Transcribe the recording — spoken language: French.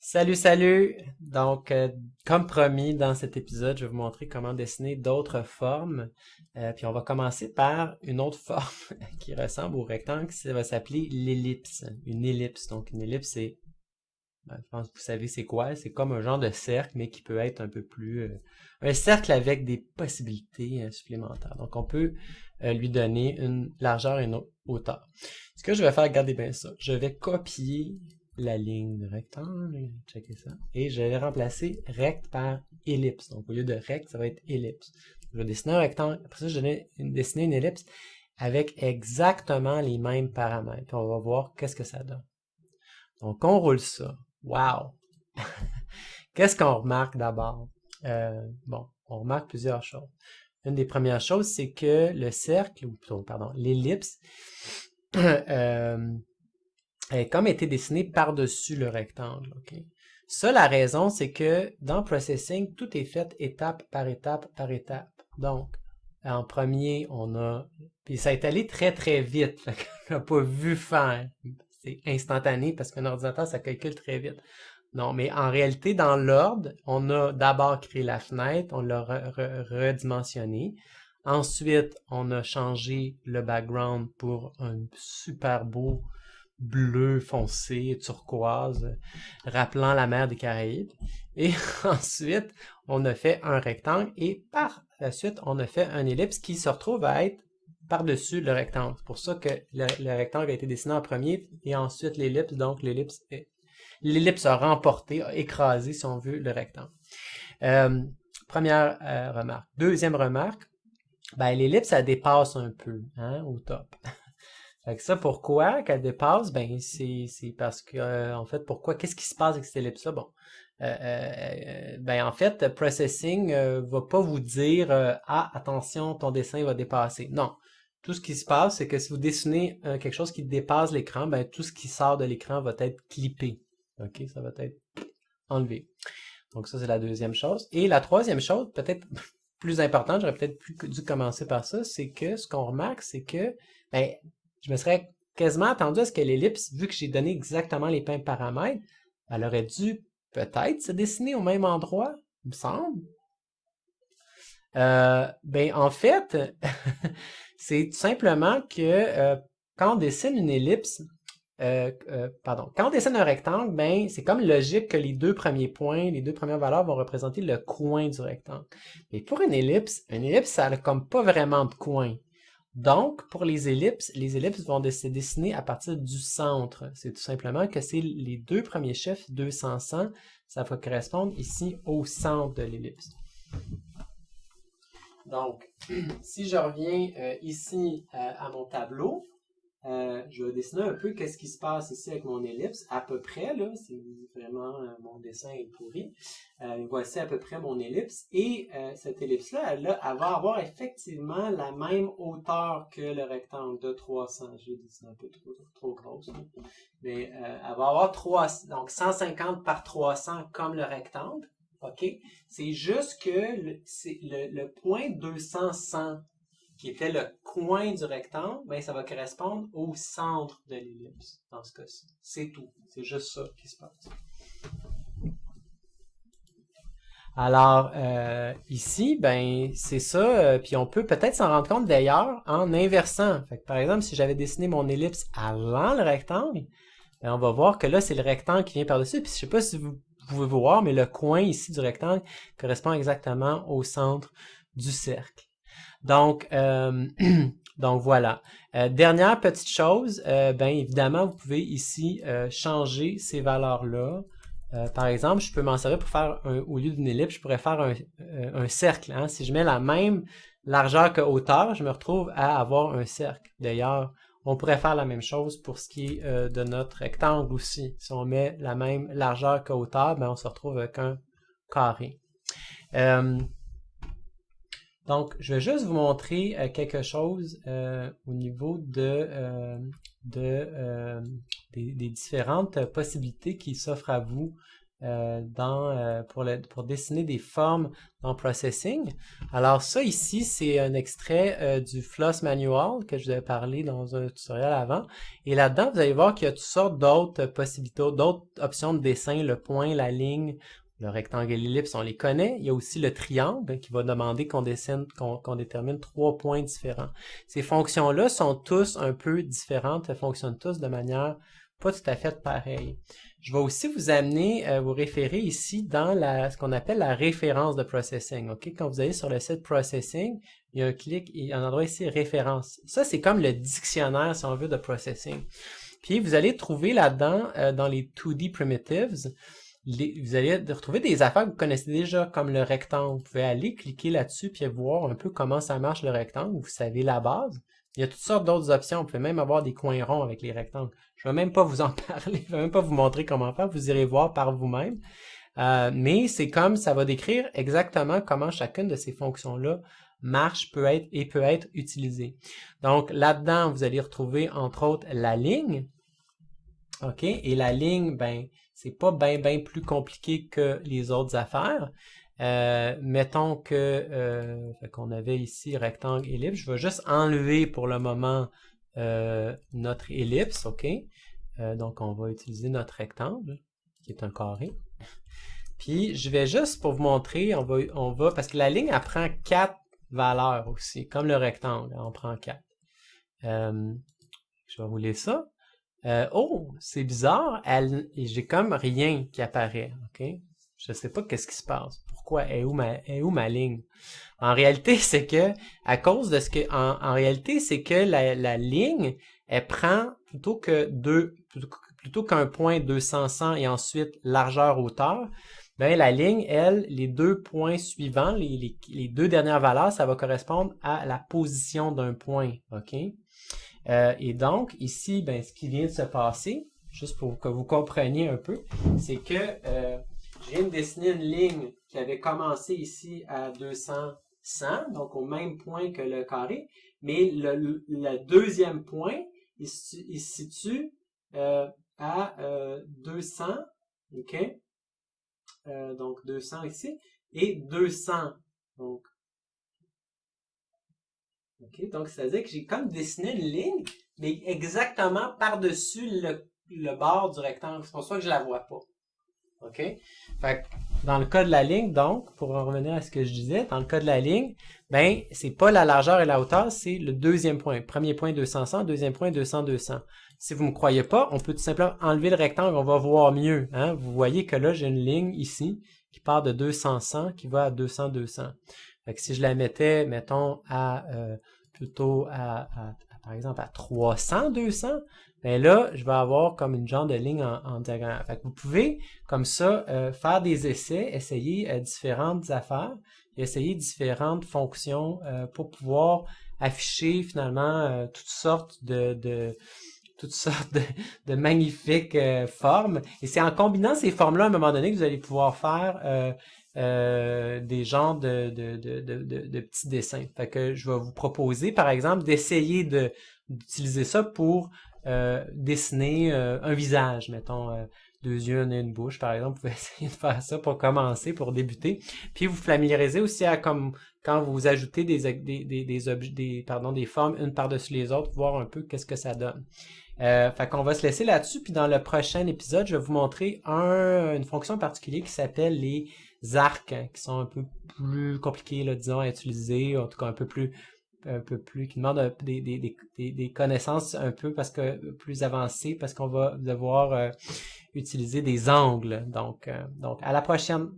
Salut, salut! Donc, comme promis, dans cet épisode, je vais vous montrer comment dessiner d'autres formes. Puis on va commencer par une autre forme qui ressemble au rectangle, ça va s'appeler l'ellipse. Une ellipse. Donc, une ellipse, je pense que vous savez c'est quoi? C'est comme un genre de cercle, mais qui peut être un peu plus... un cercle avec des possibilités supplémentaires. Donc, on peut lui donner une largeur et une hauteur. Ce que je vais faire, regardez bien ça. Je vais copier la ligne de rectangle, checker ça, et je vais remplacer rect par ellipse. Donc, au lieu de rect, ça va être ellipse. Je vais dessiner un rectangle, après ça, je vais dessiner une ellipse avec exactement les mêmes paramètres. Puis on va voir qu'est-ce que ça donne. Donc, on roule ça. Wow! Qu'est-ce qu'on remarque d'abord? Bon, on remarque plusieurs choses. Une des premières choses, c'est que le cercle, ou plutôt, pardon, l'ellipse, a comme été dessiné par-dessus le rectangle. Okay? Ça, la raison, c'est que dans Processing, tout est fait étape par étape par étape. Donc, en premier, on a... Puis ça est allé très très vite. Fait qu'on n'a pas vu faire. C'est instantané parce qu'un ordinateur, ça calcule très vite. Non, mais en réalité, dans l'ordre, on a d'abord créé la fenêtre, on l'a redimensionné. Ensuite, on a changé le background pour un super beau bleu foncé, turquoise, rappelant la mer des Caraïbes. Et ensuite, on a fait un rectangle et par la suite, on a fait un ellipse qui se retrouve à être par-dessus le rectangle. C'est pour ça que le rectangle a été dessiné en premier et ensuite l'ellipse. Donc, l'ellipse a remporté, a écrasé, si on veut, le rectangle. Première remarque. Deuxième remarque, ben, l'ellipse, elle dépasse un peu au top. Fait que ça, pourquoi qu'elle dépasse? Ben, c'est parce que, en fait, pourquoi? Qu'est-ce qui se passe avec cette ellipse-là? Bon. Ben, en fait, Processing va pas vous dire ah, attention, ton dessin va dépasser. Non. Tout ce qui se passe, c'est que si vous dessinez quelque chose qui dépasse l'écran, ben, tout ce qui sort de l'écran va être clippé. OK? Ça va être enlevé. Donc, ça, c'est la deuxième chose. Et la troisième chose, peut-être plus importante, j'aurais peut-être dû commencer par ça, c'est que ce qu'on remarque, c'est que, ben, je me serais quasiment attendu à ce que l'ellipse, vu que j'ai donné exactement les mêmes paramètres, elle aurait dû peut-être se dessiner au même endroit, il me semble. Ben, en fait, c'est tout simplement que quand on dessine une ellipse, quand on dessine un rectangle, ben, c'est comme logique que les deux premiers points, les deux premières valeurs vont représenter le coin du rectangle. Mais pour une ellipse, ça n'a comme pas vraiment de coin. Donc, pour les ellipses vont se dessiner à partir du centre. C'est tout simplement que c'est les deux premiers chiffres, 200, 100, ça va correspondre ici au centre de l'ellipse. Donc, si je reviens ici à mon tableau, je vais dessiner un peu qu'est-ce qui se passe ici avec mon ellipse, à peu près, là, si vraiment mon dessin est pourri. Voici à peu près mon ellipse, et cette ellipse-là, elle va avoir effectivement la même hauteur que le rectangle de 300. J'ai dessiné un peu trop grosse, hein. Mais elle va avoir donc 150 par 300 comme le rectangle. OK? C'est juste que le point 200, 100 qui était le coin du rectangle, ben ça va correspondre au centre de l'ellipse, dans ce cas-ci. C'est tout. C'est juste ça qui se passe. Alors, ici, ben c'est ça, puis on peut peut-être s'en rendre compte d'ailleurs en inversant. Fait que, par exemple, si j'avais dessiné mon ellipse avant le rectangle, ben, on va voir que là, c'est le rectangle qui vient par-dessus. Puis je sais pas si vous pouvez voir, mais le coin ici du rectangle correspond exactement au centre du cercle. Donc, donc voilà. Dernière petite chose, ben évidemment, vous pouvez ici changer ces valeurs-là. Par exemple, je peux m'en servir pour faire, au lieu d'une ellipse, je pourrais faire un cercle. Hein. Si je mets la même largeur que hauteur, je me retrouve à avoir un cercle. D'ailleurs, on pourrait faire la même chose pour ce qui est de notre rectangle aussi. Si on met la même largeur que hauteur, ben on se retrouve avec un carré. Donc, je vais juste vous montrer quelque chose au niveau des différentes possibilités qui s'offrent à vous pour dessiner des formes dans Processing. Alors ça ici, c'est un extrait du Floss Manual que je vous avais parlé dans un tutoriel avant. Et là-dedans, vous allez voir qu'il y a toutes sortes d'autres possibilités, d'autres options de dessin, le point, la ligne, le rectangle et l'ellipse, on les connaît. Il y a aussi le triangle qui va demander qu'on détermine 3 points différents. Ces fonctions-là sont tous un peu différentes, elles fonctionnent tous de manière pas tout à fait pareille. Je vais aussi vous amener, vous référer ici dans ce qu'on appelle la référence de Processing. Okay? Quand vous allez sur le site Processing, il y a un endroit ici, référence. Ça, c'est comme le dictionnaire, si on veut, de Processing. Puis, vous allez trouver là-dedans, dans les 2D Primitives, vous allez retrouver des affaires que vous connaissez déjà, comme le rectangle. Vous pouvez aller cliquer là-dessus puis voir un peu comment ça marche le rectangle. Vous savez la base. Il y a toutes sortes d'autres options. Vous pouvez même avoir des coins ronds avec les rectangles. Je ne vais même pas vous en parler. Je ne vais même pas vous montrer comment faire. Vous irez voir par vous-même. Mais c'est comme ça va décrire exactement comment chacune de ces fonctions-là marche, peut être utilisée. Donc là-dedans, vous allez retrouver entre autres la ligne. OK? Et la ligne, ben, c'est pas bien plus compliqué que les autres affaires. Mettons qu'on avait ici rectangle, ellipse. Je vais juste enlever pour le moment notre ellipse, OK? Donc, on va utiliser notre rectangle, qui est un carré. Puis, je vais juste, pour vous montrer, on va parce que la ligne, elle prend 4 valeurs aussi, comme le rectangle, on prend 4. Je vais rouler ça. Oh, c'est bizarre, j'ai comme rien qui apparaît, OK? Je sais pas qu'est-ce qui se passe. Pourquoi? Est où ma ligne? En réalité, c'est que, à cause de ce que, en réalité, c'est que la ligne, elle prend plutôt qu'un point 200, 100 et ensuite largeur, hauteur, ben, la ligne, elle, les 2 points suivants, les 2 dernières valeurs, ça va correspondre à la position d'un point, OK? Et donc, ici, ben, ce qui vient de se passer, juste pour que vous compreniez un peu, c'est que je viens de dessiner une ligne qui avait commencé ici à 200, 100, donc au même point que le carré, mais le deuxième point, il se situe à 200, OK? Donc 200 ici, et 200, donc OK, donc c'est-à-dire que j'ai comme dessiné une ligne, mais exactement par-dessus le bord du rectangle. C'est pour ça que je la vois pas. OK? Fait que dans le cas de la ligne, donc, pour en revenir à ce que je disais, dans le cas de la ligne, ben, c'est pas la largeur et la hauteur, c'est le deuxième point. Premier point 200, 100, deuxième point 200, 200. Si vous me croyez pas, on peut tout simplement enlever le rectangle, on va voir mieux. Hein? Vous voyez que là, j'ai une ligne ici qui part de 200, 100, qui va à 200, 200. Fait que si je la mettais, mettons, plutôt par exemple, à 300, 200, ben là, je vais avoir comme une genre de ligne en diagonale. Fait que vous pouvez, comme ça, faire des essais, essayer différentes affaires, et essayer différentes fonctions pour pouvoir afficher finalement toutes sortes de magnifiques formes. Et c'est en combinant ces formes-là, à un moment donné, que vous allez pouvoir faire des genres de petits dessins. Fait que je vais vous proposer, par exemple, d'essayer d'utiliser ça pour dessiner un visage, mettons 2 yeux, un nez, une bouche, par exemple. Vous pouvez essayer de faire ça pour commencer, pour débuter. Puis vous familiarisez aussi à comme quand vous ajoutez des formes une par-dessus les autres, voir un peu qu'est-ce que ça donne. Fait qu'on va se laisser là-dessus, puis dans le prochain épisode, je vais vous montrer une fonction particulière qui s'appelle les arcs, hein, qui sont un peu plus compliqués, là, disons, à utiliser, en tout cas un peu plus, qui demandent des connaissances un peu plus avancées, parce qu'on va devoir utiliser des angles. Donc, à la prochaine!